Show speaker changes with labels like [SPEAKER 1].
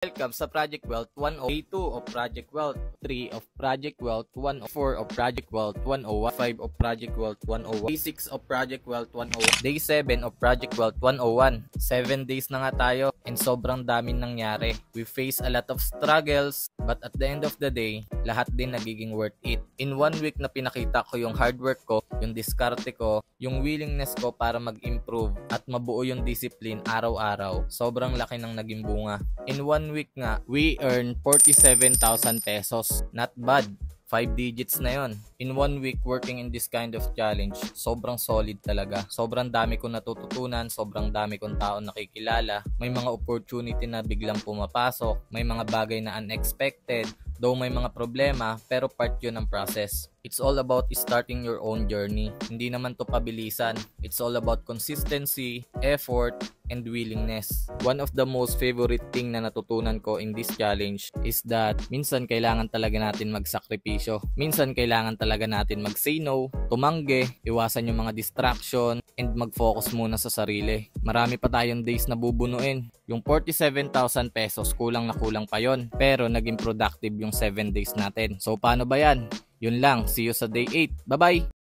[SPEAKER 1] Welcome sa Project Wealth 101, Day 2 of Project Wealth, 3 of Project Wealth 104 of Project Wealth 101, 5 of Project Wealth 101, Day 6 of Project Wealth 101, Day 7 of Project Wealth 101. 7 days na nga tayo and sobrang daming nangyari. We face a lot of struggles but at the end of the day, lahat din nagiging worth it. In 1 week na pinakita ko yung hard work ko, yung diskarte ko, yung willingness ko para mag-improve at mabuo yung discipline araw-araw. Sobrang laki ng naging bunga. In 1 week nga, we earn 47,000 pesos. Not bad. 5 digits na yon. In 1 week working in this kind of challenge, sobrang solid talaga. Sobrang dami kong natututunan, sobrang dami kong tao nakikilala. May mga opportunity na biglang pumapasok, may mga bagay na unexpected, though may mga problema, pero part yun ng process. It's all about starting your own journey. Hindi naman to pabilisan. It's all about consistency, effort, and willingness. One of the most favorite thing na natutunan ko in this challenge is that minsan kailangan talaga natin magsakripisyo. Minsan kailangan talaga natin mag-say no, tumanggi, iwasan yung mga distraction, and mag-focus muna sa sarili. Marami pa tayong days na bubunuin. Yung 47,000 pesos, kulang na kulang pa yon. Pero naging productive yung 7 days natin. So paano ba yan? Yun lang. See you sa day 8. Bye-bye!